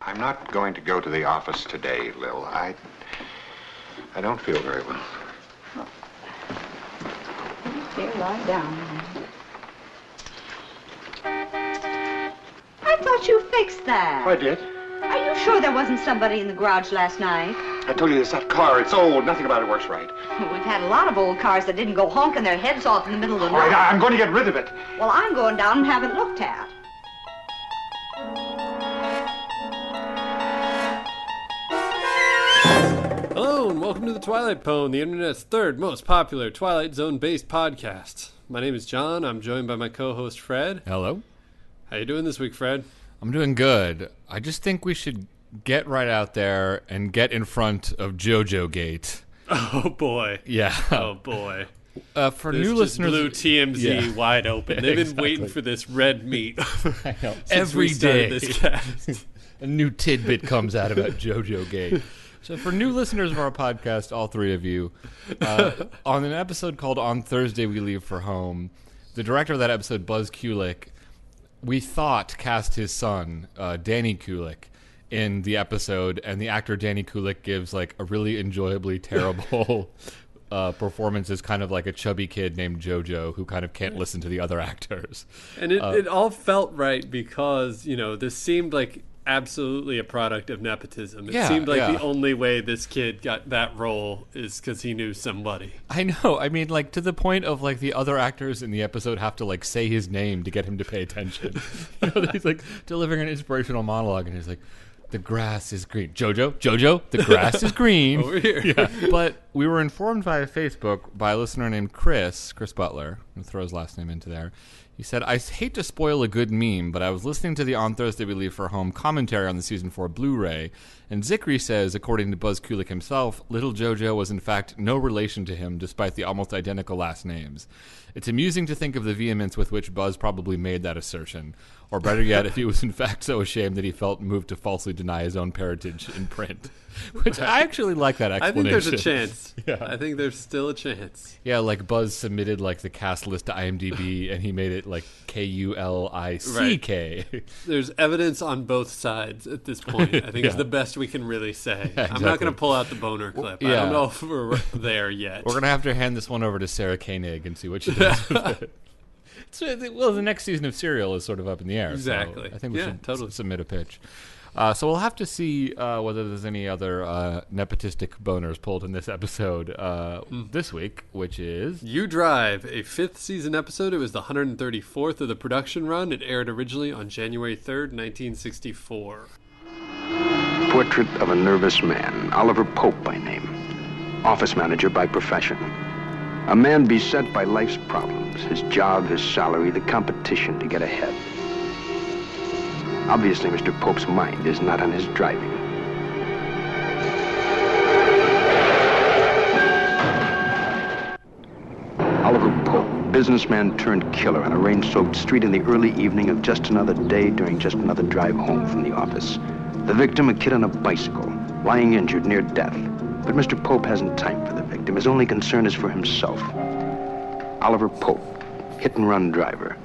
I'm not going to go to the office today, Lil. I don't feel very well. Here, lie down. I thought you fixed that. Oh, I did. Are you sure there wasn't somebody in the garage last night? I told you, it's that car. It's old. Nothing about it works right. We've had a lot of old cars that didn't go honking their heads off in the middle of the All right, night. I'm going to get rid of it. Well, I'm going down and have it looked at. Hello, and welcome to the Twilight Pwn, the internet's third most popular Twilight Zone-based podcast. My name is John. I'm joined by my co-host, Fred. Hello. How you doing this week, Fred? I'm doing good. I just think we should get right out there and get in front of JoJo Gate. Oh, boy. Yeah. Oh, boy. For this new just listeners, blew TMZ wide open. They've been Exactly. waiting for this red meat I know. since Every we started day, this cast. a new tidbit comes out about JoJo Gate. So for new listeners of our podcast, all three of you, on an episode called On Thursday We Leave for Home, the director of that episode, Buzz Kulick, we thought cast his son, Danny Kulick, in the episode, and the actor Danny Kulick gives like a really enjoyably terrible performance as kind of like a chubby kid named JoJo who kind of can't listen to the other actors. And it all felt right because, you know, this seemed like absolutely a product of nepotism. It seemed like the only way this kid got that role is because he knew somebody. I know. I mean, like, to the point of, like, the other actors in the episode have to, like, say his name to get him to pay attention. You know, he's, like, delivering an inspirational monologue, and he's like, the grass is green. Jojo, the grass is green. Over here. Yeah. But we were informed via Facebook by a listener named Chris Butler, who throw his last name into there. He said, I hate to spoil a good meme, but I was listening to the On Thursday We Leave for Home commentary on the Season 4 Blu-ray, and Zikri says, according to Buzz Kulick himself, little JoJo was in fact no relation to him despite the almost identical last names. It's amusing to think of the vehemence with which Buzz probably made that assertion, or better yet, if he was in fact so ashamed that he felt moved to falsely deny his own parentage in print. Which I actually like that explanation. I think there's a chance. Yeah. I think there's still a chance. Yeah, like Buzz submitted like the cast list to IMDb, and he made it like Kulick. Right. There's evidence on both sides at this point. I think it's the best we can really say. Yeah, I'm not going to pull out the boner clip. I don't know if we're there yet. We're going to have to hand this one over to Sarah Koenig and see what she does with it. Well, the next season of Serial is sort of up in the air. Exactly. So I think we should totally submit a pitch. So we'll have to see whether there's any other nepotistic boners pulled in this episode this week, which is... You Drive, a 5th season episode. It was the 134th of the production run. It aired originally on January 3rd, 1964. Portrait of a nervous man, Oliver Pope by name, office manager by profession. A man beset by life's problems, his job, his salary, the competition to get ahead. Obviously, Mr. Pope's mind is not on his driving. Oliver Pope, businessman turned killer on a rain-soaked street in the early evening of just another day during just another drive home from the office. The victim, a kid on a bicycle, lying injured near death. But Mr. Pope hasn't time for the victim. His only concern is for himself. Oliver Pope, hit-and-run driver,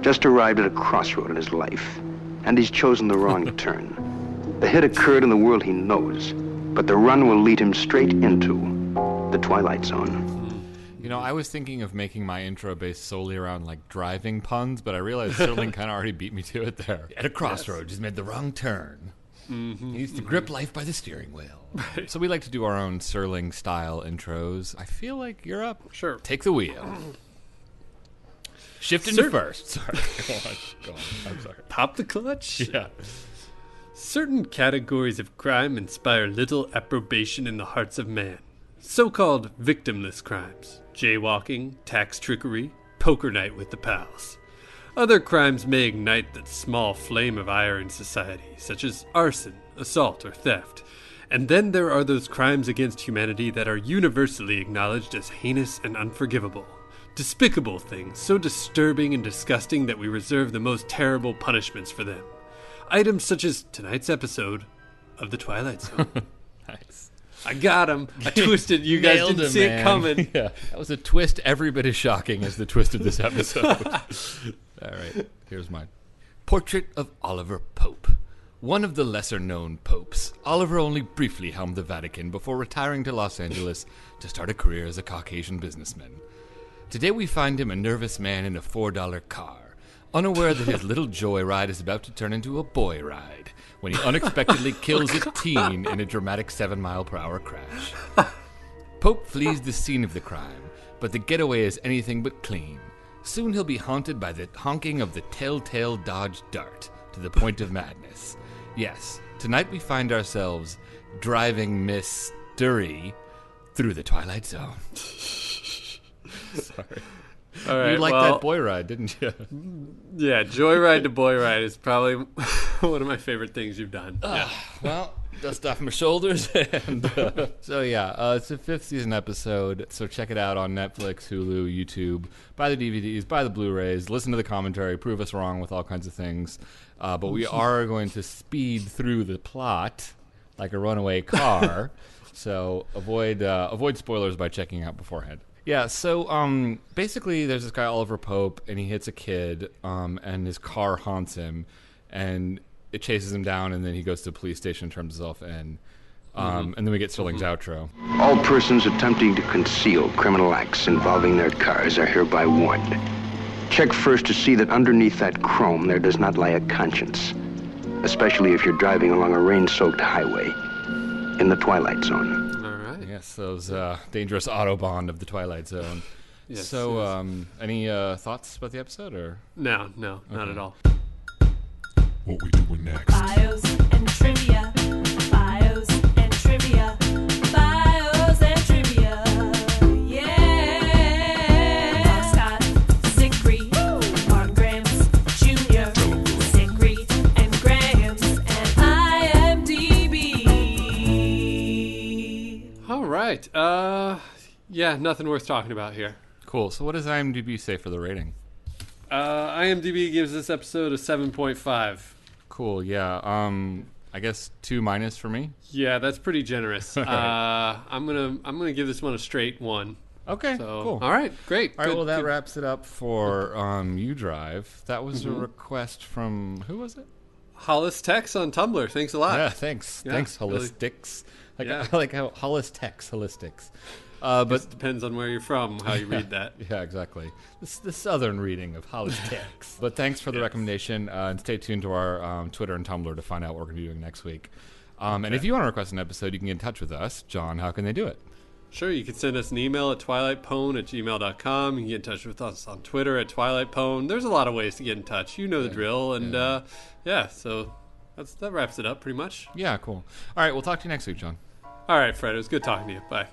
just arrived at a crossroad in his life. And he's chosen the wrong turn. The hit occurred in the world he knows, but the run will lead him straight into the Twilight Zone. You know, I was thinking of making my intro based solely around, like, driving puns, but I realized Serling kind of already beat me to it there. At a crossroad, he's made the wrong turn. He needs to grip life by the steering wheel. Right. So we like to do our own Serling-style intros. I feel like you're up. Sure. Take the wheel. Shift into first. Sorry. Go on. I'm sorry. Pop the clutch? Yeah. Certain categories of crime inspire little approbation in the hearts of man. So-called victimless crimes. Jaywalking, tax trickery, poker night with the pals. Other crimes may ignite that small flame of ire in society, such as arson, assault, or theft. And then there are those crimes against humanity that are universally acknowledged as heinous and unforgivable. Despicable things, so disturbing and disgusting that we reserve the most terrible punishments for them. Items such as tonight's episode of The Twilight Zone. Nice. I got him. I twisted. You guys didn't see it coming. Yeah, that was a twist every bit as shocking as the twist of this episode. All right, here's mine. Portrait of Oliver Pope. One of the lesser-known popes, Oliver only briefly helmed the Vatican before retiring to Los Angeles to start a career as a Caucasian businessman. Today we find him a nervous man in a $4 car, unaware that his little joyride is about to turn into a boy ride when he unexpectedly kills a teen in a dramatic 7-mile-per-hour crash. Pope flees the scene of the crime, but the getaway is anything but clean. Soon he'll be haunted by the honking of the telltale Dodge Dart to the point of madness. Yes, tonight we find ourselves driving mystery through the Twilight Zone. Sorry. All right, You liked that boy ride, didn't you? Yeah, Joyride to Boy Ride is probably one of my favorite things you've done. Yeah. Well, dust off my shoulders. And it's a 5th season episode, so check it out on Netflix, Hulu, YouTube. Buy the DVDs, buy the Blu-rays, listen to the commentary, prove us wrong with all kinds of things. But we are going to speed through the plot like a runaway car, so avoid spoilers by checking out beforehand. Yeah, so basically there's this guy, Oliver Pope, and he hits a kid, and his car haunts him, and it chases him down, and then he goes to the police station and turns himself in. And then we get Serling's outro. All persons attempting to conceal criminal acts involving their cars are hereby warned. Check first to see that underneath that chrome there does not lie a conscience, especially if you're driving along a rain-soaked highway in the Twilight Zone. Yes, those dangerous Autobahn of the Twilight Zone. Yes, so, yes. Any thoughts about the episode, or? No, not at all. What we doing next? Bios and trivia. Bios and trivia. Bios and trivia. Yeah. Scott, Zickery, Mark Grams Jr., Zickery and Grams, and IMDb. All right. Yeah, nothing worth talking about here. Cool. So what does IMDb say for the rating? IMDb gives this episode a 7.5. Cool, yeah. I guess 2- for me? Yeah, that's pretty generous. Right. I'm gonna give this one a straight 1. Okay, So, cool. all right, great. All right, Good, well, that good. wraps it up for You Drive. That was a request from, who was it? Hollis Tex on Tumblr. Thanks a lot. Yeah, thanks. Yeah, Thanks, really. Holistics. Yeah. I like how Holistics, Holistics. But But depends on where you're from, how you read that. yeah, exactly. The southern reading of Holistics. But thanks for the recommendation, and stay tuned to our Twitter and Tumblr to find out what we're going to be doing next week. And if you want to request an episode, you can get in touch with us. John, how can they do it? Sure, you can send us an email at twilightpwn@gmail.com. You can get in touch with us on Twitter at twilightpwn. There's a lot of ways to get in touch. You know the drill. And so that wraps it up pretty much. Yeah, cool. All right, we'll talk to you next week, John. All right, Fred, it was good talking to you. Bye.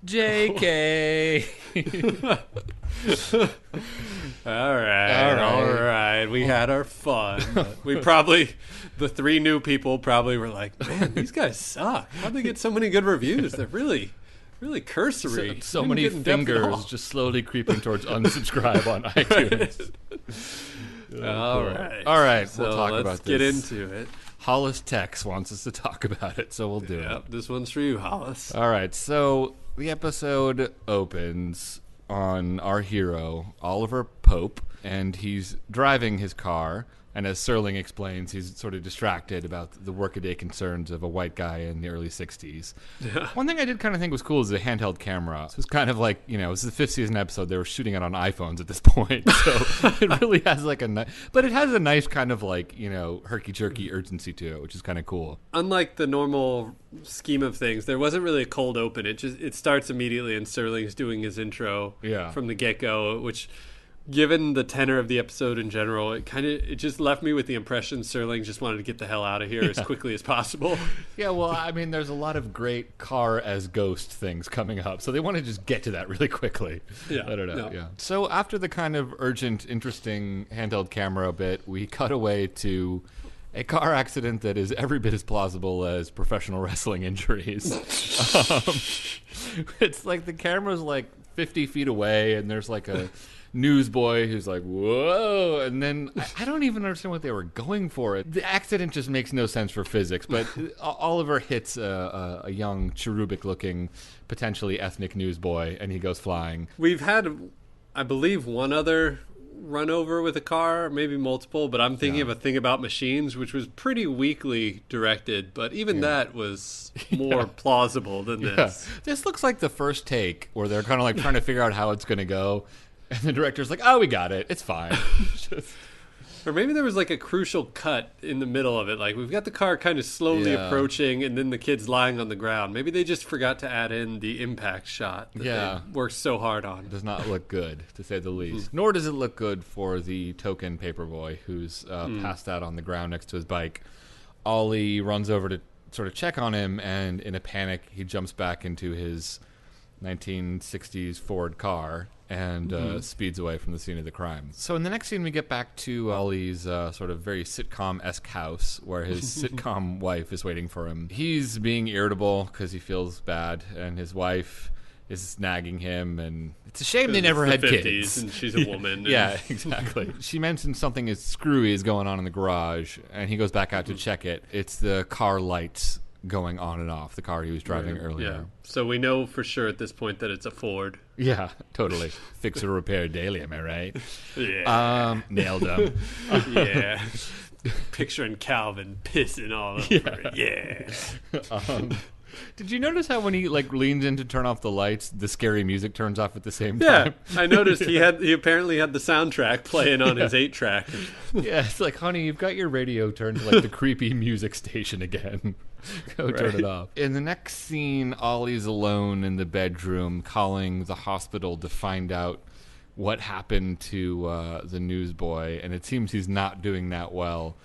JK. All right. We had our fun. The 3 new people probably were like, man, these guys suck. How'd they get so many good reviews? They're really, really cursory. So Didn't many get in depth at all. fingers just slowly creeping towards unsubscribe on iTunes. All right. All right, So we'll talk let's about get this. into it. Hollis Tex wants us to talk about it, so we'll do it. This one's for you, Hollis. All right, so the episode opens on our hero, Oliver Pope, and he's driving his car. And as Serling explains, he's sort of distracted about the workaday concerns of a white guy in the early 60s. Yeah. One thing I did kind of think was cool is the handheld camera. So it's kind of like, it was the 5th season episode. They were shooting it on iPhones at this point. So it really has like but it has a nice kind of like, herky-jerky urgency to it, which is kind of cool. Unlike the normal scheme of things, there wasn't really a cold open. It starts immediately, and Serling's doing his intro from the get-go, which, given the tenor of the episode in general, it just left me with the impression Serling just wanted to get the hell out of here as quickly as possible. Yeah, well, I mean, there's a lot of great car as ghost things coming up, so they want to just get to that really quickly. Yeah, I don't know. no. Yeah. So after the kind of urgent, interesting handheld camera bit, we cut away to a car accident that is every bit as plausible as professional wrestling injuries. It's like the camera's like 50 feet away, and there's like a newsboy who's like, whoa, and then I don't even understand what they were going for. The accident just makes no sense for physics, but Oliver hits a young, cherubic-looking, potentially ethnic newsboy, and he goes flying. We've had, I believe, one other run over with a car, maybe multiple, but I'm thinking of A Thing About Machines, which was pretty weakly directed, but even that was more plausible than this. This looks like the first take where they're kind of like trying to figure out how it's going to go, and the director's like, oh, we got it. It's fine. Or maybe there was like a crucial cut in the middle of it. Like, we've got the car kind of slowly approaching and then the kid's lying on the ground. Maybe they just forgot to add in the impact shot that they worked so hard on. Does not look good, to say the least. Nor does it look good for the token paperboy who's passed out on the ground next to his bike. Ollie runs over to sort of check on him, and in a panic, he jumps back into his 1960s Ford car and speeds away from the scene of the crime. So in the next scene, we get back to Ollie's sort of very sitcom-esque house where his sitcom wife is waiting for him. He's being irritable because he feels bad, and his wife is nagging him, and it's a shame they never had kids. And she's a woman. Yeah, exactly. She mentioned something is screwy is going on in the garage, and he goes back out to check it. It's the car lights going on and off, the car he was driving earlier. Yeah. So we know for sure at this point that it's a Ford. Yeah, totally. Fix or repair daily, am I right? Yeah. Nailed him. Yeah. Picturing Calvin pissing all over it. Yeah. Did you notice how when he like leans in to turn off the lights, the scary music turns off at the same time? Yeah, I noticed he apparently had the soundtrack playing on his 8-track. Yeah, it's like, honey, you've got your radio turned to like the creepy music station again. Go turn it off. In the next scene, Ollie's alone in the bedroom calling the hospital to find out what happened to the newsboy, and it seems he's not doing that well.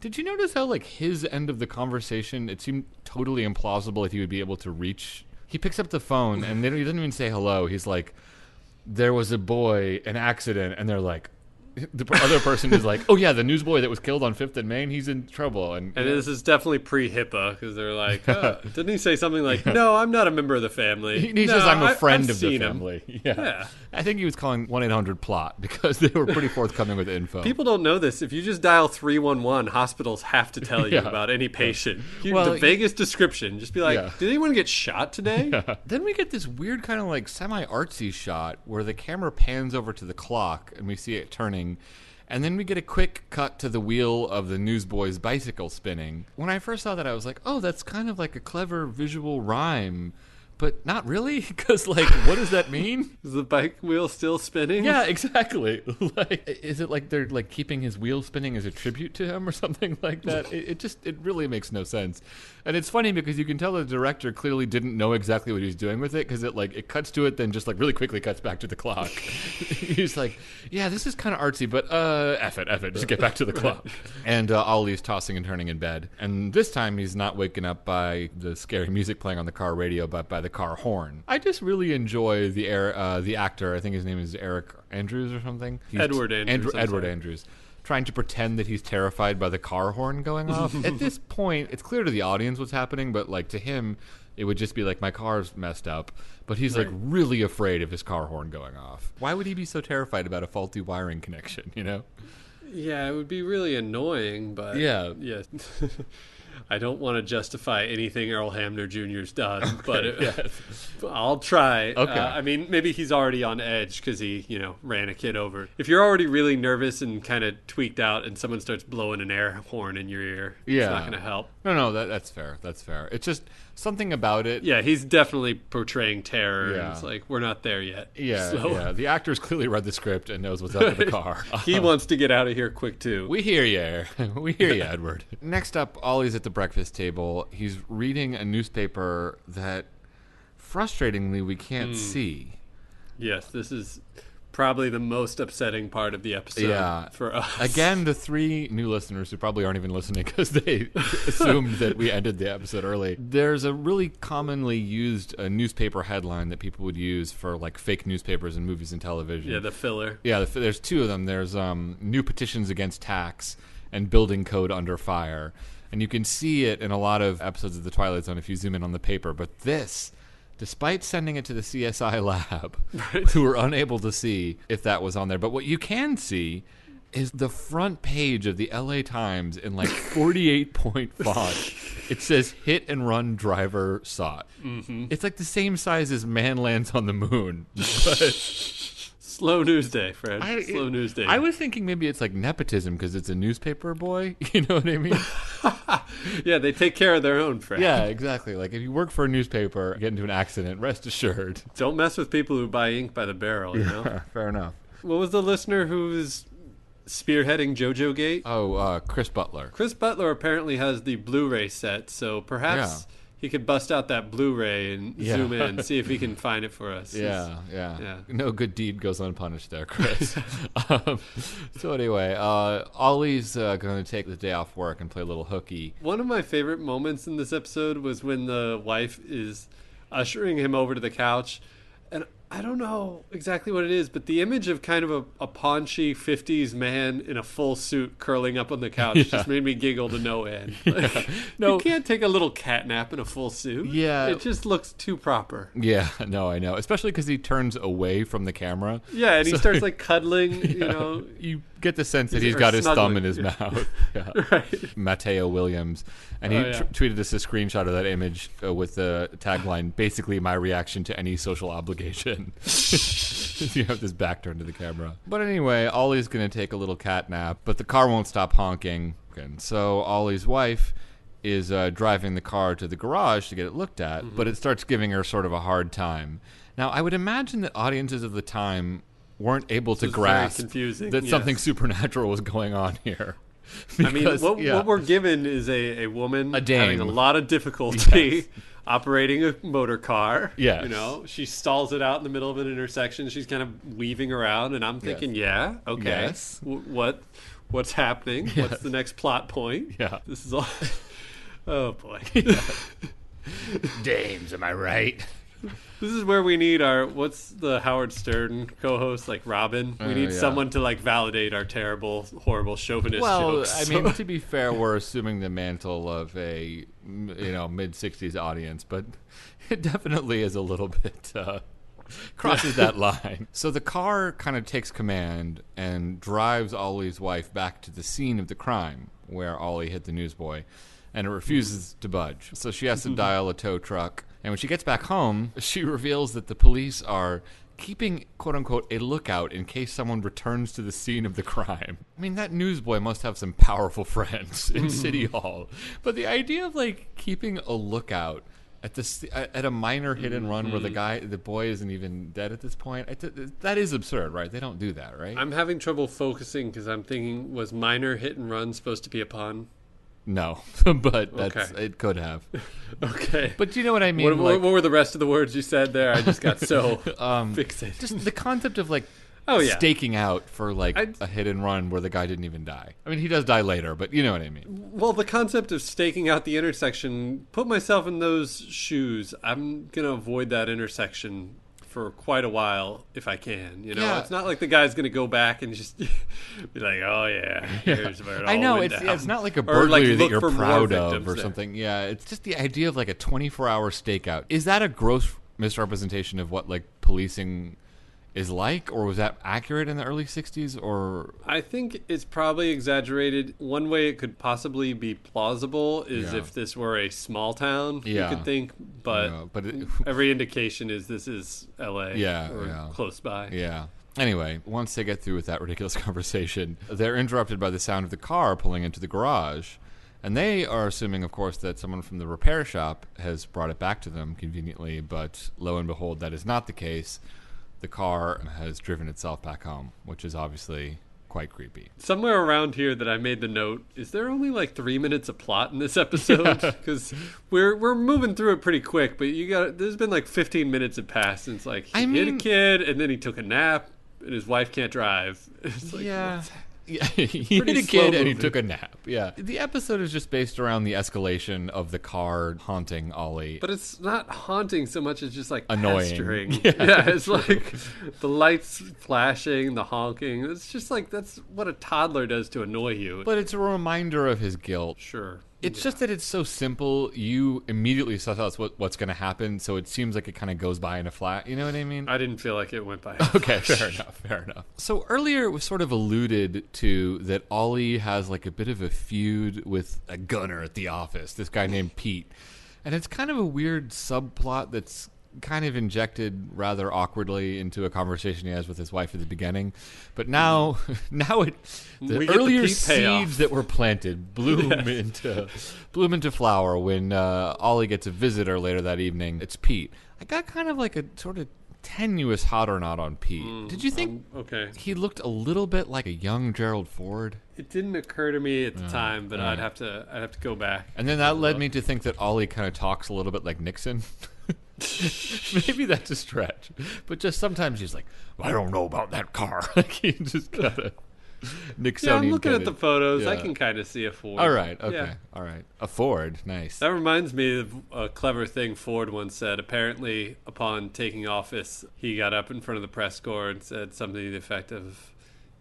Did you notice how, like, his end of the conversation, it seemed totally implausible that he would be able to reach? He picks up the phone, and he doesn't even say hello. He's like, there was a boy, an accident, and they're like, the other person is like, oh yeah, the newsboy that was killed on 5th and Main, he's in trouble. And this is definitely pre-HIPAA, because they're like, didn't he say something like, no, I'm not a member of the family. He says, I'm a friend I've of the seen him. family. Yeah. I think he was calling 1-800-PLOT because they were pretty forthcoming with info. People don't know this. If you just dial 311, hospitals have to tell you about any patient. The vaguest description. Just be like, did anyone get shot today? Yeah. Then we get this weird kind of like semi-artsy shot where the camera pans over to the clock and we see it turning. And then we get a quick cut to the wheel of the newsboy's bicycle spinning. When I first saw that, I was like, oh, that's kind of like a clever visual rhyme. But not really, because, like, what does that mean? Is the bike wheel still spinning? Yeah, exactly. Like, is it like they're, like, keeping his wheel spinning as a tribute to him or something like that? It really makes no sense. And it's funny because you can tell the director clearly didn't know exactly what he was doing with it, because it cuts to it, then just, like, really quickly cuts back to the clock. He's like, yeah, this is kind of artsy, but, F it, just get back to the clock. And Ollie's tossing and turning in bed. And this time he's not waken up by the scary music playing on the car radio, but by the car horn. I just really enjoy the actor. I think his name is Eric Andrews or something. Edward Andrews. Edward Andrews. Trying to pretend that he's terrified by the car horn going off. At this point, it's clear to the audience what's happening, but like to him, it would just be like, my car's messed up. But he's like really afraid of his car horn going off. Why would he be so terrified about a faulty wiring connection, you know? Yeah, it would be really annoying, but... Yeah. I don't want to justify anything Earl Hamner Jr.'s done, but I'll try. Okay. I mean, maybe he's already on edge because he, ran a kid over. If you're already really nervous and kind of tweaked out and someone starts blowing an air horn in your ear, it's not going to help. No, that's fair. That's fair. It's just something about it. Yeah, he's definitely portraying terror. Yeah. And it's like, we're not there yet. Yeah. The actor's clearly read the script and knows what's up with the car. He wants to get out of here quick, too. We hear you. We hear you, Edward. Next up, Ollie's at the breakfast table. He's reading a newspaper that, frustratingly, we can't see. Yes, this is probably the most upsetting part of the episode for us. Again, the 3 new listeners who probably aren't even listening because they assumed that we ended the episode early. There's a really commonly used newspaper headline that people would use for like fake newspapers and movies and television. Yeah, the filler. Yeah, there's 2 of them. There's new petitions against tax and building code under fire. And you can see it in a lot of episodes of The Twilight Zone if you zoom in on the paper. But this despite sending it to the CSI lab, who were unable to see if that was on there. But what you can see is the front page of the LA Times in like 48-point font. It says hit and run driver sought. Mm-hmm. It's like the same size as man lands on the moon. But Slow news day, Fred. Slow news day. I was thinking maybe it's like nepotism because it's a newspaper boy. You know what I mean? Yeah, they take care of their own, Fred. Yeah, exactly. Like if you work for a newspaper, get into an accident, rest assured. Don't mess with people who buy ink by the barrel, you know? Fair enough. What was the listener who's spearheading JoJo Gate? Oh, Chris Butler. Chris Butler apparently has the Blu-ray set, so perhaps he could bust out that Blu-ray and zoom in and see if he can find it for us. Yeah. No good deed goes unpunished there, Chris. So anyway, Ollie's going to take the day off work and play a little hooky. One of my favorite moments in this episode was when the wife is ushering him over to the couch, and I don't know exactly what it is, but the image of kind of a paunchy 50s man in a full suit curling up on the couch just made me giggle to no end. Like, No. You can't take a little cat nap in a full suit. Yeah. It just looks too proper. Yeah, no, I know. Especially because he turns away from the camera. Yeah, and he starts like cuddling, you know. You get the sense that he's Or got his thumb snuggling. in his mouth. Yeah. Right. Mateo Williams. And he tweeted us a screenshot of that image with the tagline, basically my reaction to any social obligation. You have this back turned to the camera. But anyway, Ollie's going to take a little cat nap, but the car won't stop honking. And so Ollie's wife is driving the car to the garage to get it looked at, but it starts giving her sort of a hard time. Now, I would imagine that audiences of the time weren't able to This is very grasp confusing, that something yes. supernatural was going on here. I mean, Because, what we're given is a woman A dame. having a lot of difficulty Yes. operating a motor car. Yes. You know, she stalls it out in the middle of an intersection. She's kind of weaving around, and I'm thinking, okay, Yes. what's happening? Yes. What's the next plot point? Yeah. This is all. Oh boy. Dames, am I right? This is where we need what's the Howard Stern co-host, like Robin? We need someone to like validate our terrible, horrible chauvinist Well, jokes. I mean, to be fair, we're assuming the mantle of a mid-60s audience, but it definitely is a little bit crosses that line. So the car kind of takes command and drives Ollie's wife back to the scene of the crime where Ollie hit the newsboy, and it refuses to budge. So she has to dial a tow truck. And when she gets back home, she reveals that the police are keeping, quote-unquote, a lookout in case someone returns to the scene of the crime. I mean, that newsboy must have some powerful friends in City Hall. But the idea of, like, keeping a lookout at a minor hit and run where the boy isn't even dead at this point, that is absurd, right? They don't do that, right? I'm having trouble focusing because I'm thinking, was minor hit and run supposed to be a pun? No, but it could have. Okay. But do you know what I mean? What were the rest of the words you said there? I just got so fixated. Just the concept of like staking out for like a hit and run where the guy didn't even die. I mean, he does die later, but you know what I mean. Well, the concept of staking out the intersection, put myself in those shoes. I'm going to avoid that intersection for quite a while if I can. You know, Yeah. it's not like the guy's going to go back and just be like, "Oh yeah, here's where it all I know went it's down." it's not like a Or, like, burglary that look you're for more proud of victims or there. something. Yeah, it's just the idea of like a 24-hour stakeout. Is that a gross misrepresentation of what like policing is like, or was that accurate in the early 60s? Or I think it's probably exaggerated. One way it could possibly be plausible is if this were a small town, you could think, but, every indication is this is L.A. or close by. Yeah. Anyway, once they get through with that ridiculous conversation, they're interrupted by the sound of the car pulling into the garage. And they are assuming, of course, that someone from the repair shop has brought it back to them conveniently, but lo and behold, that is not the case. The car has driven itself back home, which is obviously quite creepy. Somewhere around here that I made the note, is there only like 3 minutes of plot in this episode? Because we're moving through it pretty quick, but there's been like 15 minutes have passed since like he hit a kid and then he took a nap and his wife can't drive. It's like, what's he hit a slow kid and he moving. took a nap. Yeah. The episode is just based around the escalation of the car haunting Ollie. But it's not haunting so much as just like Annoying. pestering. Yeah, it's like the lights flashing, the honking. It's just like that's what a toddler does to annoy you. But it's a reminder of his guilt. Sure. It's just that it's so simple. You immediately suss out what's going to happen, so it seems like it kind of goes by in a flat. You know what I mean? I didn't feel like it went by. Okay, fair enough. So earlier it was sort of alluded to that Ollie has like a bit of a feud with a gunner at the office, this guy named Pete. And it's kind of a weird subplot that's kind of injected rather awkwardly into a conversation he has with his wife at the beginning. But now the earlier seeds that were planted bloom into flower when Ollie gets a visitor later that evening. It's Pete. I got kind of like a sort of tenuous hot or not on Pete. Did you think he looked a little bit like a young Gerald Ford? It didn't occur to me at the time, but I'd have to go back. And then that led me to think that Ollie kind of talks a little bit like Nixon. Maybe that's a stretch, but just sometimes he's like, I don't know about that car. Like he just kind of Nixonian. Yeah, I'm looking at the photos. Yeah. I can kind of see a Ford. All right, okay, Yeah. all right, a Ford, nice. That reminds me of a clever thing Ford once said. Apparently, upon taking office, he got up in front of the press corps and said something to the effect of,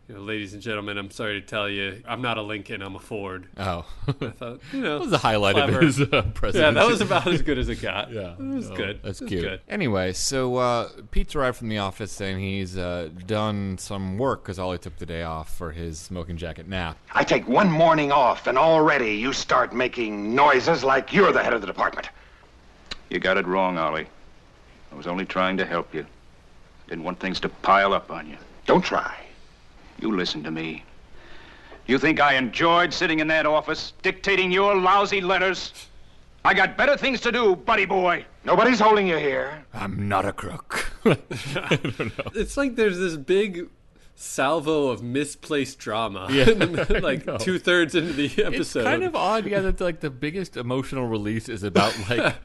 ladies and gentlemen, I'm sorry to tell you, I'm not a Lincoln, I'm a Ford. Oh. I thought, that was the highlight clever. of his presidency. Yeah, that was about as good as it got. Yeah. It was good. That's It was cute. good. Anyway, so Pete's arrived from the office saying he's done some work because Ollie took the day off for his smoking jacket nap. I take one morning off, and already you start making noises like you're the head of the department. You got it wrong, Ollie. I was only trying to help you. Didn't want things to pile up on you. Don't try. You listen to me. You think I enjoyed sitting in that office, dictating your lousy letters? I got better things to do, buddy boy. Nobody's holding you here. I'm not a crook. I don't know. It's like there's this big salvo of misplaced drama. Yeah, like 2/3 into the episode. It's kind of odd, that like the biggest emotional release is about like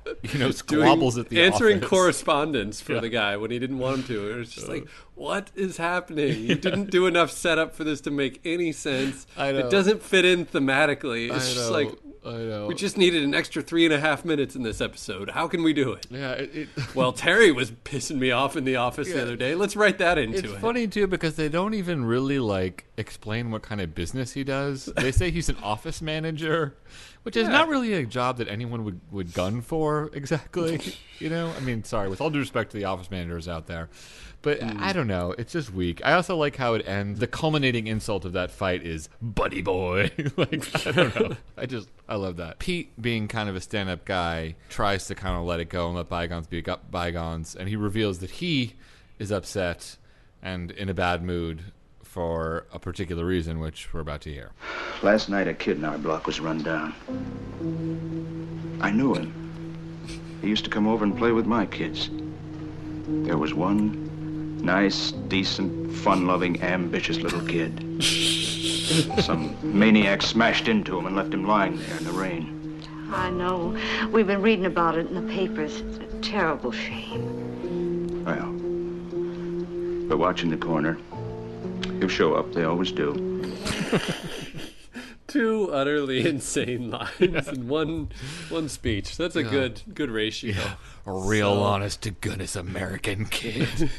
squabbles at the answering office. correspondence for the guy when he didn't want him to. It was just like, what is happening? You didn't do enough setup for this to make any sense. I know. It doesn't fit in thematically. It's just like, I know. we just needed an extra 3.5 minutes in this episode. How can we do it? Yeah. Well, Terry was pissing me off in the office the other day. Let's write that into it. It's funny too because they don't even really like explain what kind of business he does. They say he's an office manager, which is not really a job that anyone would gun for exactly. I mean, sorry, with all due respect to the office managers out there. But I don't know. It's just weak. I also like how it ends. The culminating insult of that fight is buddy boy. Like, I don't know. I love that. Pete, being kind of a stand-up guy, tries to kind of let it go and let bygones be bygones. And he reveals that he is upset and in a bad mood for a particular reason, which we're about to hear. Last night, a kid in our block was run down. I knew him. He used to come over and play with my kids. There was one nice, decent, fun-loving, ambitious little kid. Some maniac smashed into him and left him lying there in the rain. I know. We've been reading about it in the papers. It's a terrible shame. Well, but watch in the corner. He'll show up. They always do. Two utterly insane lines in one speech. That's a good ratio. Yeah. A real honest to goodness American kid.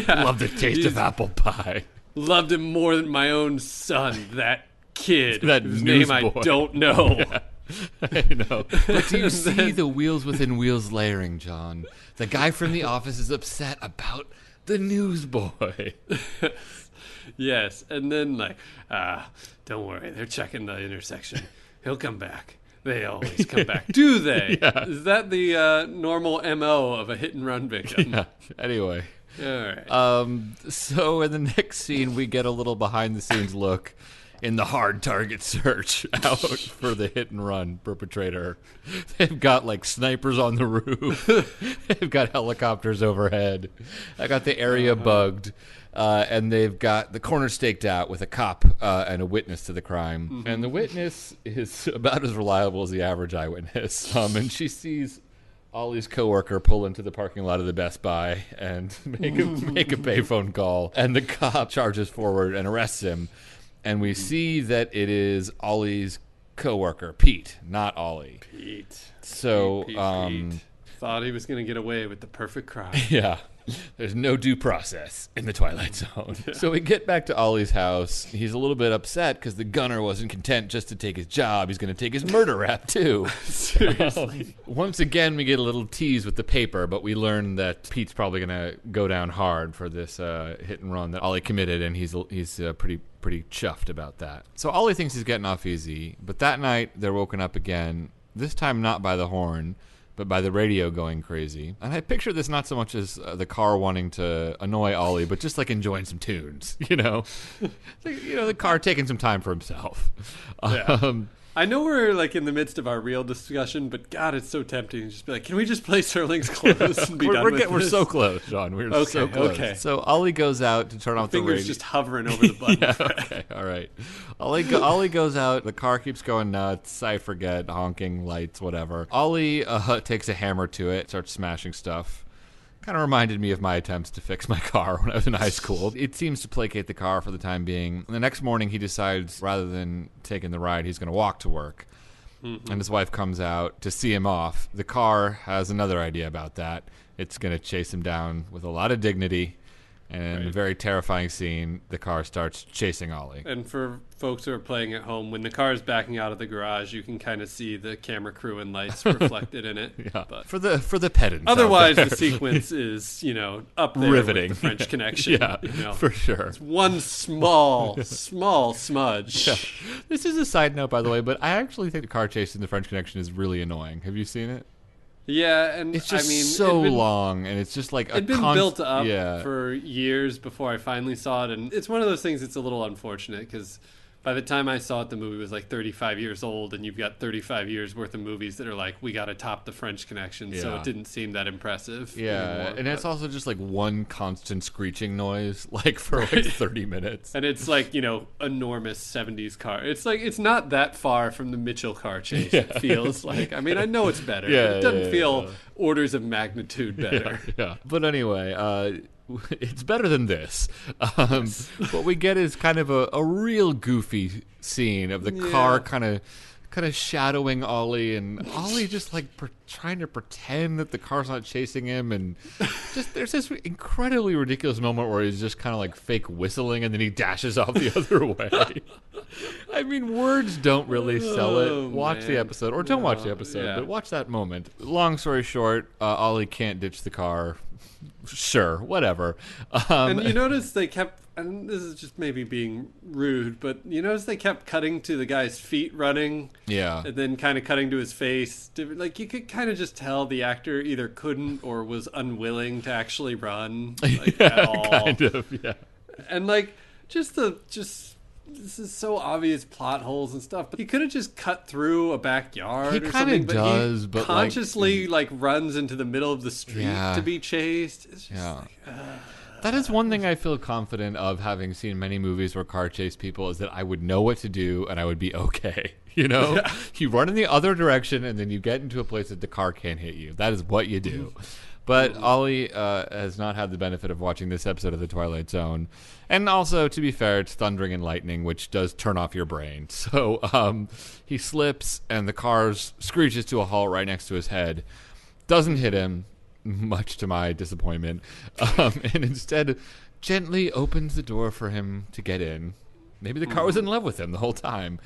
Love the taste of apple pie. Loved him more than my own son, that kid. That whose name I newsboy. don't know. Yeah, I know. But do you see the wheels within wheels layering, John? The guy from the office is upset about the newsboy. Yes, and then don't worry, they're checking the intersection. He'll come back. They always come back. Do they? Yeah. Is that the normal MO of a hit-and-run victim? Yeah. Anyway. All right. So in the next scene, we get a little behind-the-scenes look in the hard target search out for the hit-and-run perpetrator. They've got, like, snipers on the roof. They've got helicopters overhead. I got the area bugged. And they've got the corner staked out with a cop and a witness to the crime. Mm-hmm. And the witness is about as reliable as the average eyewitness. And she sees Ollie's coworker pull into the parking lot of the Best Buy and make a payphone call. And the cop charges forward and arrests him. And we see that it is Ollie's coworker, Pete, not Ollie. Pete. So, Pete. Thought he was going to get away with the perfect crime. Yeah. There's no due process in the Twilight Zone. So we get back to Ollie's house. He's a little bit upset because the gunner wasn't content just to take his job. He's going to take his murder rap, too. Seriously. Once again, we get a little tease with the paper, but we learn that Pete's probably going to go down hard for this hit and run that Ollie committed, and he's pretty chuffed about that. So Ollie thinks he's getting off easy, but that night they're woken up again, this time not by the horn, but by the radio going crazy. And I picture this not so much as the car wanting to annoy Ollie, but just like enjoying some tunes, you know? The car taking some time for himself. Yeah. I know we're like in the midst of our real discussion, but God, it's so tempting to just be like, can we just play Serling's Clothes and be done with this? We're so close, Sean. We're so close. Okay. So Ollie goes out to turn off the radio. Fingers just hovering over the button. Yeah, okay, all right. Ollie goes out. The car keeps going nuts. I forget, honking, lights, whatever. Ollie takes a hammer to it, starts smashing stuff. Kind of reminded me of my attempts to fix my car when I was in high school. It seems to placate the car for the time being. The next morning, he decides, rather than taking the ride, he's going to walk to work. Mm-hmm. And his wife comes out to see him off. The car has another idea about that. It's going to chase him down with a lot of dignity. And in a very terrifying scene, the car starts chasing Ollie. And for folks who are playing at home, when the car is backing out of the garage, you can kind of see the camera crew and lights reflected in it. Yeah. But for the pedants. Otherwise, the sequence is, up there riveting. with the French Connection. Yeah, for sure. It's one small smudge. Yeah. This is a side note, by the way, but I actually think the car chase in the French Connection is really annoying. Have you seen it? Yeah, and it's just so long, and it's just like it'd been built up for years before I finally saw it, and it's one of those things that's a little unfortunate because by the time I saw it, the movie was like 35 years old, and you've got 35 years worth of movies that are like, we got to top the French Connection, so it didn't seem that impressive. Yeah, anymore, and it's also just like one constant screeching noise, like for like 30 minutes. And it's like, enormous 70s car. It's like, it's not that far from the Mitchell car chase, it feels like. I mean, I know it's better, but it doesn't feel orders of magnitude better. Yeah. But anyway, it's better than this. What we get is kind of a real goofy scene of the car kind of shadowing Ollie, and Ollie just like trying to pretend that the car's not chasing him, and just there's this incredibly ridiculous moment where he's just kind of like fake whistling, and then he dashes off the other way. I mean, words don't really sell it. Watch the episode, or don't watch the episode, but watch that moment. Long story short, Ollie can't ditch the car. Sure, whatever. And you notice they kept, and this is just maybe being rude, but you notice they kept cutting to the guy's feet running. Yeah. And then kind of cutting to his face. Like, you could kind of just tell the actor either couldn't or was unwilling to actually run. Like, at all. Kind of, yeah. And, like, this is so obvious plot holes and stuff, but he could have just cut through a backyard or something. But consciously runs into the middle of the street to be chased. It's just that is one thing I feel confident of, having seen many movies where car chase people, is that I would know what to do and I would be okay. You run in the other direction and then you get into a place that the car can't hit you. That is what you do. But Ollie has not had the benefit of watching this episode of The Twilight Zone. And also, to be fair, it's thundering and lightning, which does turn off your brain. So he slips, and the car screeches to a halt right next to his head. Doesn't hit him, much to my disappointment. And instead gently opens the door for him to get in. Maybe the car was in love with him the whole time.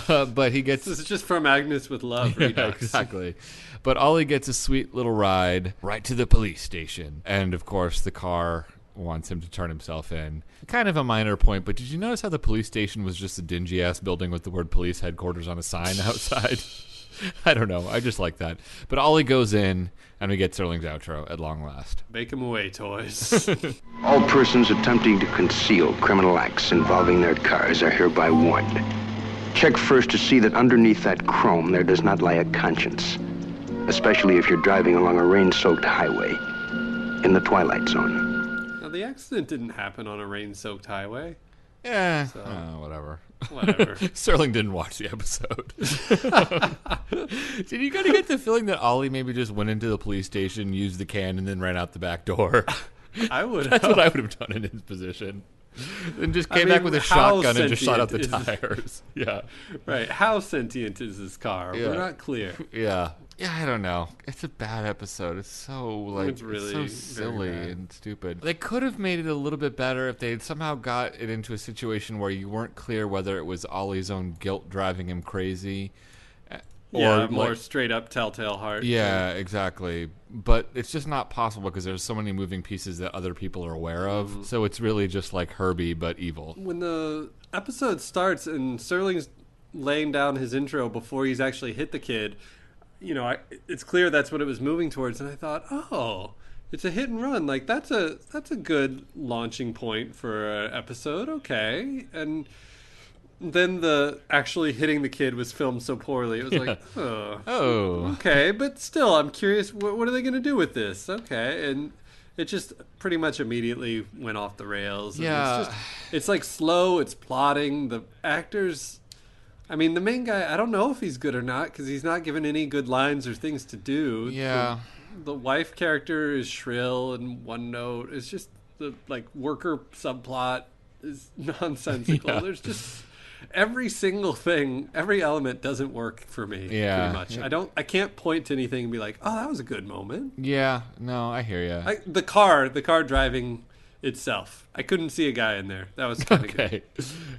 But he gets... This is just from Agnes with Love. Yeah, exactly. But Ollie gets a sweet little ride right to the police station. And, of course, the car wants him to turn himself in. Kind of a minor point, but did you notice how the police station was just a dingy-ass building with the word police headquarters on a sign outside? I don't know. I just like that. But Ollie goes in, and we get Serling's outro at long last. Make 'em away, toys. All persons attempting to conceal criminal acts involving their cars are hereby warned. Check first to see that underneath that chrome there does not lie a conscience, especially if you're driving along a rain-soaked highway in the Twilight Zone. Now, the accident didn't happen on a rain-soaked highway. Yeah, so, whatever. Whatever. Sterling didn't watch the episode. Did you kind of get the feeling that Ollie maybe just went into the police station, used the can, and then ran out the back door? I would. That's what I would have done in his position. And just came back with a how shotgun and just shot out the sentient is- tires. Yeah. Right. How sentient is this car? Yeah. We're not clear. Yeah. Yeah, I don't know. It's a bad episode. It's so like It's really it's so very silly bad. and stupid. They could have made it a little bit better if they had somehow got it into a situation where you weren't clear whether it was Ollie's own guilt driving him crazy. Yeah, Or more like, straight up Telltale Heart. yeah, exactly. But it's just not possible because there's so many moving pieces that other people are aware of. So it's really just like Herbie, but evil. When the episode starts and Serling's laying down his intro before he's actually hit the kid, it's clear that's what it was moving towards. And I thought, oh, it's a hit and run. Like that's a good launching point for an episode. Okay, and then the actually hitting the kid was filmed so poorly. It was like, Oh. okay, but still, I'm curious. What are they going to do with this? Okay, and it just pretty much immediately went off the rails. And Yeah. it's like slow. It's plotting. The actors. I mean, the main guy. I don't know if he's good or not because he's not given any good lines or things to do. Yeah. The wife character is shrill and one note. It's just the like worker subplot is nonsensical. Yeah. There's just every single thing, every element doesn't work for me. Yeah. Pretty much. I can't point to anything and be like, oh, that was a good moment. Yeah. No, I hear you. The car driving itself. I couldn't see a guy in there. That was kind of good. Okay.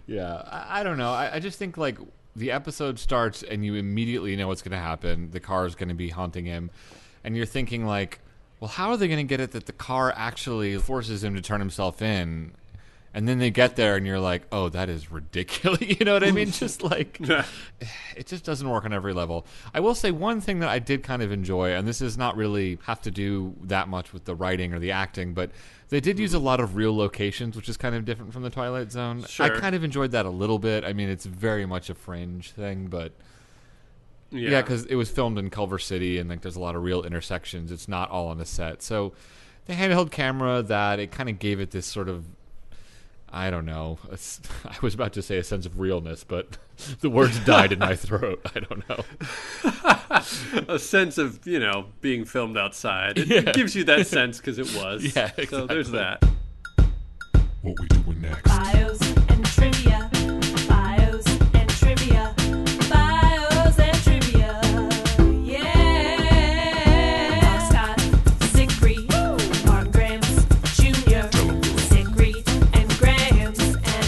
Yeah. I don't know. I just think like the episode starts and you immediately know what's going to happen. The car is going to be haunting him. And you're thinking like, well, how are they going to get it that the car actually forces him to turn himself in? And then they get there and you're like, oh, that is ridiculous. You know what I mean? Just like, it just doesn't work on every level. I will say one thing that I did kind of enjoy, and this does not really have to do that much with the writing or the acting, but they did use a lot of real locations, which is kind of different from the Twilight Zone. Sure. I kind of enjoyed that a little bit. I mean, it's very much a fringe thing, but yeah, because it was filmed in Culver City and like there's a lot of real intersections. It's not all on the set. So the handheld camera, that it kind of gave it this sort of, I don't know. I was about to say a sense of realness, but the words died in my throat. I don't know. A sense of, being filmed outside. It gives you that sense because it was. Yeah, So there's that. What we doing next? Bios and trivia. Bios and trivia. Bios and trivia. Yeah. Scott, Zachary, Martin Grams, Jr., Zachary, and Grams, and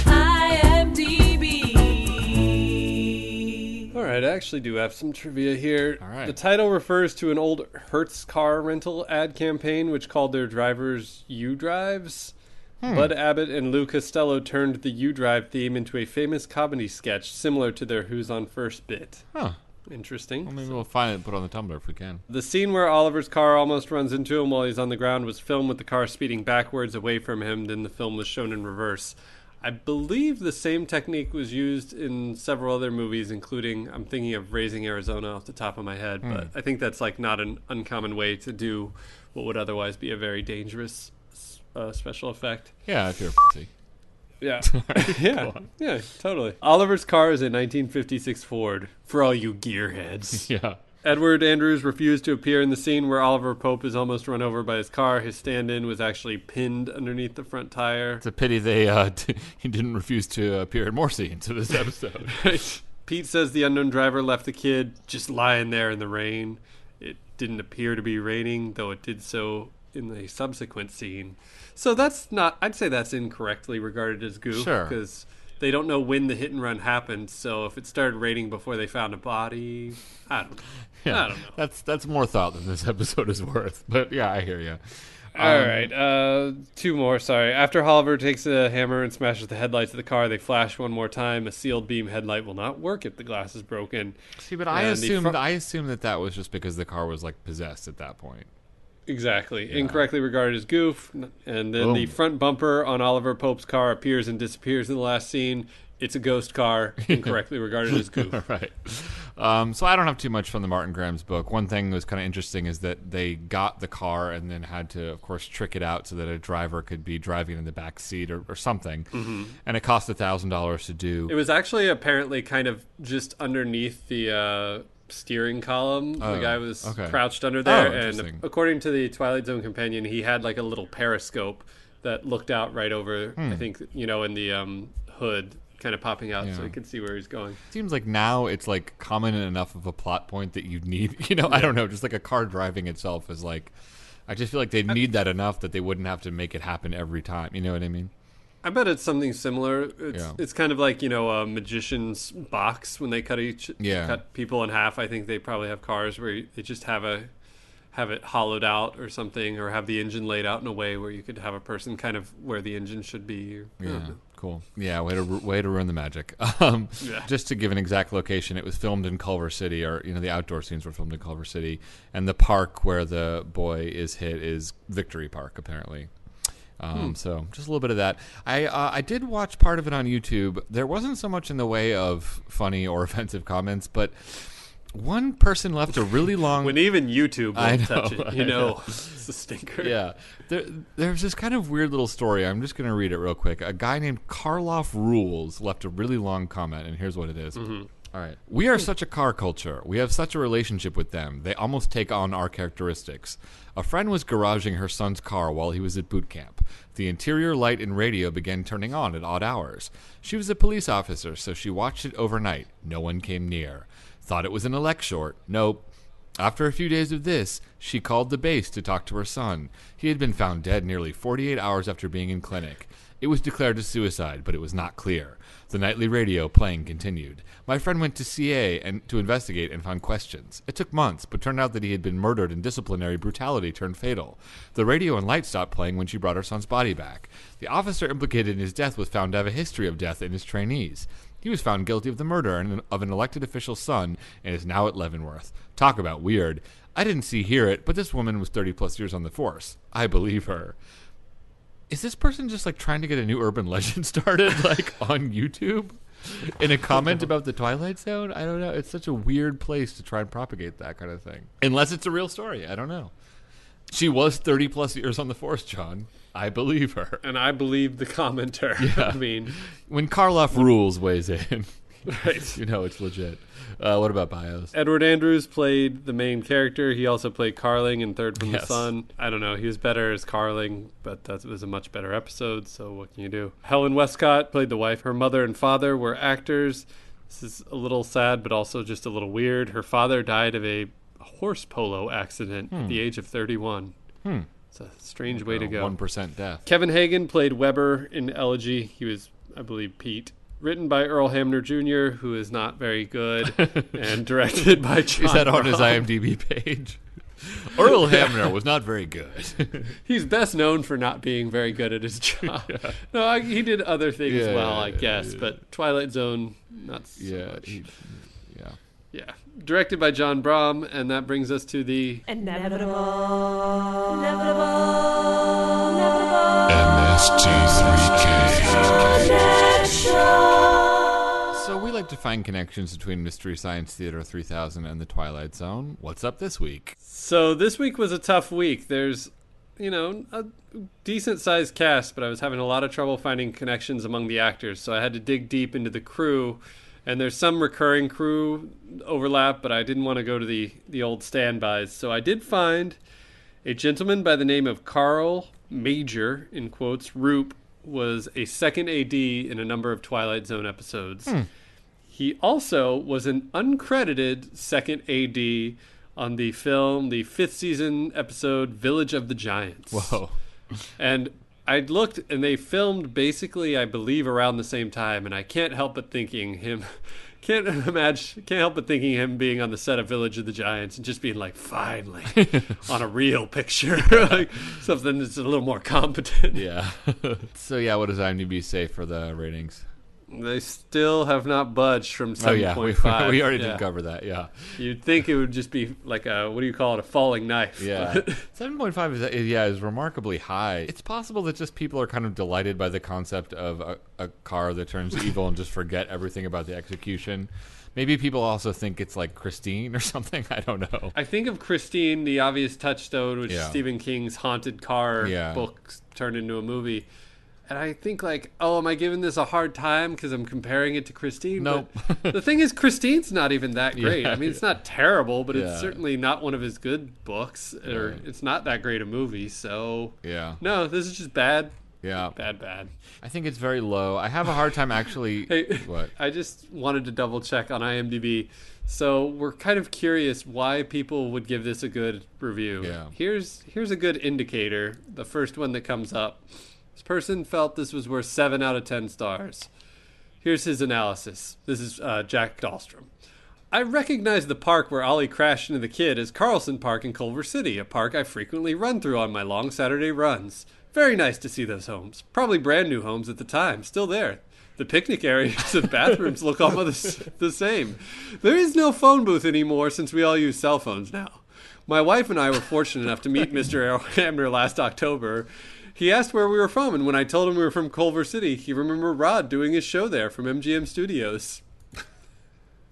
IMDb. All right, I actually do have some trivia here. All right. The title refers to an old Hertz car rental ad campaign which called their drivers U-Drives. Bud Abbott and Lou Costello turned the U-Drive theme into a famous comedy sketch similar to their Who's on First bit. Huh. Interesting. Well, maybe we'll find it and put it on the Tumblr if we can. The scene where Oliver's car almost runs into him while he's on the ground was filmed with the car speeding backwards away from him. Then the film was shown in reverse. I believe the same technique was used in several other movies, including, I'm thinking of Raising Arizona off the top of my head, but I think that's like not an uncommon way to do what would otherwise be a very dangerous special effect. Yeah, if you're a pussy. Yeah. Go on. Yeah, totally. Oliver's car is a 1956 Ford, for all you gearheads. Yeah. Edward Andrews refused to appear in the scene where Oliver Pope is almost run over by his car. His stand-in was actually pinned underneath the front tire. It's a pity they he didn't refuse to appear in more scenes of this episode. Pete says the unknown driver left the kid just lying there in the rain. It didn't appear to be raining, though it did so in the subsequent scene. So that's not, I'd say that's incorrectly regarded as goof. Sure. Because they don't know when the hit and run happened. So if it started raining before they found a body, I don't know. Yeah, I don't know. That's more thought than this episode is worth. But yeah, I hear you. All right, two more, sorry. After Oliver takes a hammer and smashes the headlights of the car, they flash one more time. A sealed beam headlight will not work if the glass is broken. See, but I And the assumed that was just because the car was like possessed at that point. Exactly. Incorrectly regarded as goof. And then the Boom. front bumper on Oliver Pope's car appears and disappears in the last scene. It's a ghost car. Incorrectly regarded as goof. Right. So I don't have too much from the Martin Graham's book. One thing that was kind of interesting is that they got the car and then had to, of course, trick it out so that a driver could be driving in the back seat or something. Mm-hmm. And it cost $1,000 to do. It was actually apparently kind of just underneath the steering column. The guy was crouched under there. And interesting. according to the Twilight Zone companion, he had like a little periscope that looked out right over, I think, in the hood, kind of popping out so you could see where he's going. Seems like now it's like common enough of a plot point that you need, I don't know, just like a car driving itself is like, I just feel like they need that enough that they wouldn't have to make it happen every time. You know what I mean? I bet it's something similar. It's kind of like, a magician's box when they cut people in half. I think they probably have cars where they just have it hollowed out or something, or have the engine laid out in a way where you could have a person kind of where the engine should be. Cool. Yeah, way to ruin the magic. Just to give an exact location, it was filmed in Culver City, or the outdoor scenes were filmed in Culver City, and the park where the boy is hit is Victory Park, apparently. So just a little bit of that. I did watch part of it on YouTube. There wasn't so much in the way of funny or offensive comments, but one person left a really long... When even YouTube won't touch it, it's a stinker. Yeah. There's this kind of weird little story. I'm just going to read it real quick. A guy named Karloff Rules left a really long comment, and here's what it is. Mm-hmm. All right. We are such a car culture. We have such a relationship with them. They almost take on our characteristics. A friend was garaging her son's car while he was at boot camp. The interior light and radio began turning on at odd hours. She was a police officer, so she watched it overnight. No one came near. Thought it was an elect short. Nope. After a few days of this, she called the base to talk to her son. He had been found dead nearly 48 hours after being in clinic. It was declared a suicide, but it was not clear. The nightly radio playing continued. My friend went to CA to investigate and found questions. It took months, but turned out that he had been murdered and disciplinary brutality turned fatal. The radio and light stopped playing when she brought her son's body back. The officer implicated in his death was found to have a history of death in his trainees. He was found guilty of the murder of an elected official's son and is now at Leavenworth. Talk about weird. I didn't hear it, but this woman was 30-plus years on the force. I believe her. Is this person just like trying to get a new urban legend started, like on YouTube? In a comment about the Twilight Zone? I don't know. It's such a weird place to try and propagate that kind of thing. Unless it's a real story. I don't know. She was 30-plus years on the force, John. I believe her. And I believe the commenter. Yeah. I mean, when Karloff Rules weighs in, right. It's legit. What about bios? Edward Andrews played the main character. He also played Carling in Third from the Sun. I don't know. He was better as Carling, but that was a much better episode, so what can you do? Helen Westcott played the wife. Her mother and father were actors. This is a little sad, but also just a little weird. Her father died of a horse polo accident at the age of 31. It's a strange way to go. 1% death. Kevin Hagen played Weber in Elegy. He was, I believe, Pete. Written by Earl Hamner Jr., who is not very good, and directed by John. Is that on Brown. his IMDb page? Earl Hamner was not very good. He's best known for not being very good at his job. Yeah. No, he did other things I guess, but Twilight Zone, not so much. Yeah. Directed by John Brom, and that brings us to the Inevitable. MST3K. So we like to find connections between Mystery Science Theater 3000 and the Twilight Zone. What's up this week? So this week was a tough week. There's, a decent-sized cast, but I was having a lot of trouble finding connections among the actors, so I had to dig deep into the crew. And there's some recurring crew overlap, but I didn't want to go to the old standbys. So I did find a gentleman by the name of Carl Major, in quotes, Roop, was a second AD in a number of Twilight Zone episodes. He also was an uncredited second AD on the film, the 5th season episode, Village of the Giants. Whoa. And I looked, and they filmed basically, I believe, around the same time, and I can't help but thinking him being on the set of Village of the Giants and just being like, finally, on a real picture, like something that's a little more competent. Yeah. So what does IMDb say for the ratings? They still have not budged from 7.5. We already did cover that, yeah. You'd think it would just be like a falling knife. Yeah. 7.5 is remarkably high. It's possible that just people are kind of delighted by the concept of a car that turns evil and just forget everything about the execution. Maybe people also think it's like Christine or something. I don't know. I think of Christine, the obvious touchstone, which is Stephen King's haunted car book turned into a movie. And I think am I giving this a hard time because I'm comparing it to Christine? Nope. But the thing is, Christine's not even that great. I mean, it's not terrible, but it's certainly not one of his good books, or it's not that great a movie. So, no, this is just bad. Yeah. Bad. I think it's very low. I have a hard time actually. Hey, What? I just wanted to double check on IMDb. So we're kind of curious why people would give this a good review. Yeah. Here's a good indicator. The first one that comes up. This person felt this was worth 7 out of 10 stars. Here's his analysis. This is Jack Dahlstrom. I recognize the park where Ollie crashed into the kid as Carlson Park in Culver City, a park I frequently run through on my long Saturday runs. Very nice to see those homes. Probably brand new homes at the time, still there. The picnic areas and bathrooms look almost the same. There is no phone booth anymore since we all use cell phones now. My wife and I were fortunate enough to meet Mr. Hamner last October. He asked where we were from, and when I told him we were from Culver City, he remembered Rod doing his show there from MGM Studios.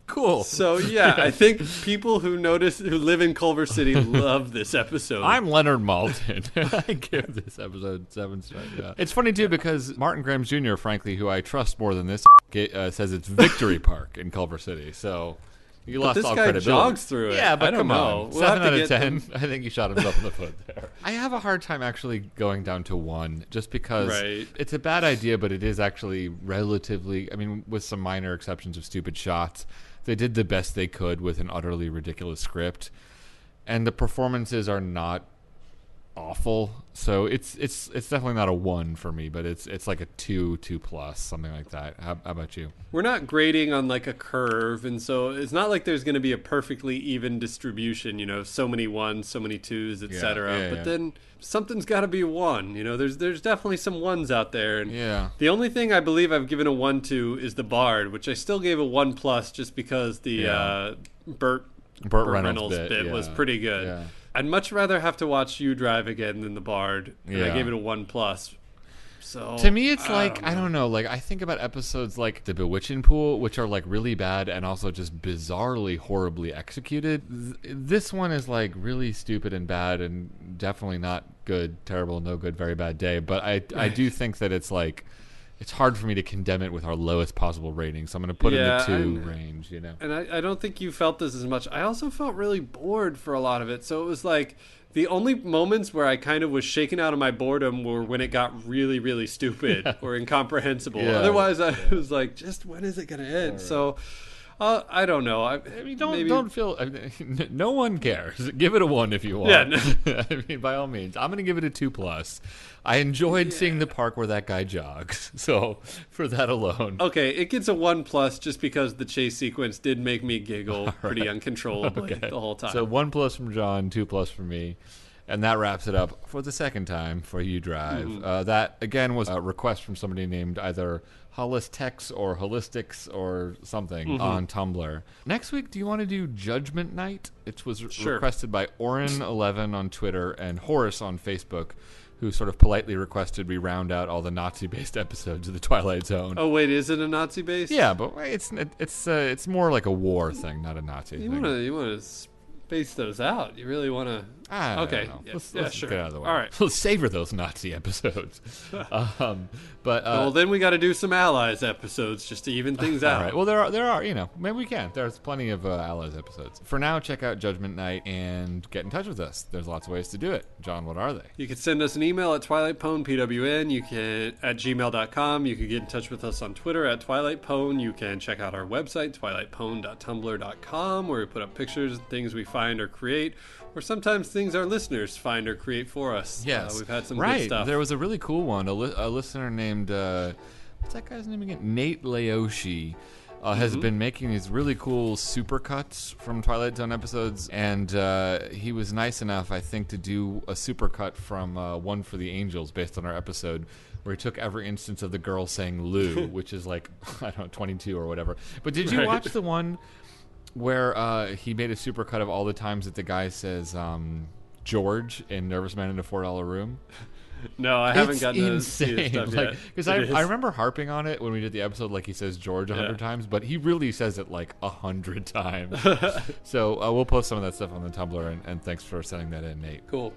Cool. So yeah, I think people who live in Culver City love this episode. I'm Leonard Maltin. I give this episode 7 stars. Yeah. It's funny too because Martin Graham Jr., frankly, who I trust more than this, says it's Victory Park in Culver City. So you lost this all guy credibility. jogs through it. Yeah, but I don't come know. on, We'll have 7 to out of get 10. I think he shot himself in the foot there. I have a hard time actually going down to 1, just because it's a bad idea, but it is actually relatively. I mean, with some minor exceptions of stupid shots. They did the best they could with an utterly ridiculous script, and the performances are not awful. So it's definitely not a 1 for me, but it's like a 2 plus, something like that. How about you? We're not grading on like a curve, and so it's not like there's going to be a perfectly even distribution. You know, so many 1s, so many 2s, etc. But then something's got to be a 1. You know, there's definitely some 1s out there. And the only thing I believe I've given a 1 to is the Bard, which I still gave a 1 plus just because the Burt Reynolds bit was pretty good. Yeah. I'd much rather have to watch you drive again than the Bard, and I gave it a 1 plus. So to me, it's like I don't know. Like I think about episodes like The Bewitching Pool, which are like really bad and also just bizarrely, horribly executed. This one is like really stupid and bad, and definitely not good, terrible, no good, very bad day. But I do think that it's like. It's hard for me to condemn it with our lowest possible rating, so I'm going to put it in the 2 range, you know. And I don't think you felt this as much. I also felt really bored for a lot of it, so it was like the only moments where I kind of was shaken out of my boredom were when it got really, really stupid or incomprehensible. Otherwise, I was like, just when is it going to end? Right. So I don't know. I mean, don't feel. I mean, no one cares. Give it a 1 if you want. Yeah. I mean, by all means, I'm going to give it a 2 plus. I enjoyed seeing the park where that guy jogs. So for that alone, okay, it gets a 1 plus just because the chase sequence did make me giggle pretty uncontrollably the whole time. So 1 plus from John, 2 plus from me. And that wraps it up for the second time for You Drive. Mm-hmm. That, again, was a request from somebody named either Holistex or Holistics or something on Tumblr. Next week, do you want to do Judgment Night? It was requested by Oren11 on Twitter and Horace on Facebook, who sort of politely requested we round out all the Nazi-based episodes of the Twilight Zone. Oh wait, is it a Nazi-based? Yeah, but it's more like a war thing, not a Nazi thing. You want to space those out. You really want to... Okay. Let's sure. get out of the way. All right. Let's savor those Nazi episodes. Well, then we got to do some Allies episodes just to even things out. All right. Well, there are, maybe we can. There's plenty of Allies episodes. For now, check out Judgment Night and get in touch with us. There's lots of ways to do it. John, what are they? You can send us an email at twilightpwn, PWN. You can at gmail.com. You can get in touch with us on Twitter at twilightpwn. You can check out our website, twilightpwn.tumblr.com, where we put up pictures, things we find or create, or sometimes things our listeners find or create for us. Yes. We've had some good stuff. There was a really cool one. A listener named, what's that guy's name again? Nate Laoshi has been making these really cool supercuts from Twilight Zone episodes, and he was nice enough, I think, to do a supercut from One for the Angels based on our episode, where he took every instance of the girl saying Lou, which is like, I don't know, 22 or whatever. But did you watch the one where he made a supercut of all the times that the guy says George in Nervous Man in a $4 Room? No, I haven't gotten to insane. see stuff yet. Because I remember harping on it when we did the episode, like he says George 100 times, but he really says it like 100 times. So we'll post some of that stuff on the Tumblr, and thanks for sending that in, Nate. Cool.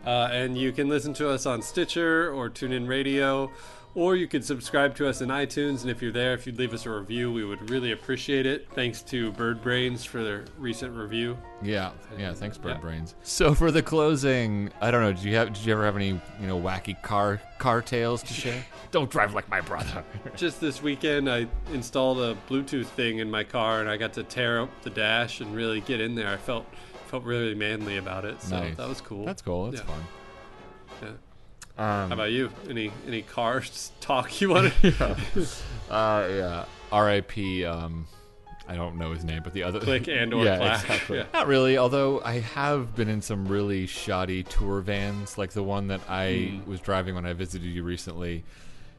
And you can listen to us on Stitcher or TuneIn Radio Or you could subscribe to us in iTunes, and if you're there, if you'd leave us a review, we would really appreciate it. Thanks to Bird Brains for their recent review. Yeah, thanks, Bird Brains. So for the closing, I don't know, did you ever have any, wacky car tales to share? Don't drive like my brother. Just this weekend, I installed a Bluetooth thing in my car, and I got to tear up the dash and really get in there. I felt really manly about it, so Nice. that was cool. That's cool. That's fun. Yeah. How about you? Any car talk you want to? Yeah. R.I.P. I don't know his name, but the other Click and or yeah, Clack. Exactly. Yeah. Not really. Although I have been in some really shoddy tour vans, like the one that I was driving when I visited you recently.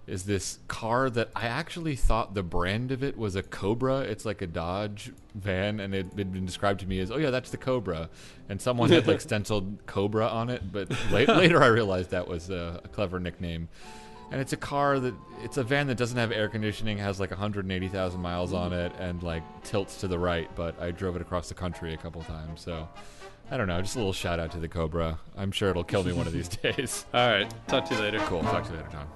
Is this car that I actually thought the brand of it was a Cobra. It's like a Dodge van, and it had been described to me as, oh yeah, that's the Cobra. And someone had like stenciled Cobra on it, but later I realized that was a clever nickname. And it's a van that doesn't have air conditioning, has like 180,000 miles on it, and like tilts to the right, but I drove it across the country a couple times, so I don't know, just a little shout out to the Cobra. I'm sure it'll kill me one of these days. All right. Talk to you later. Cool. Talk to you later, John.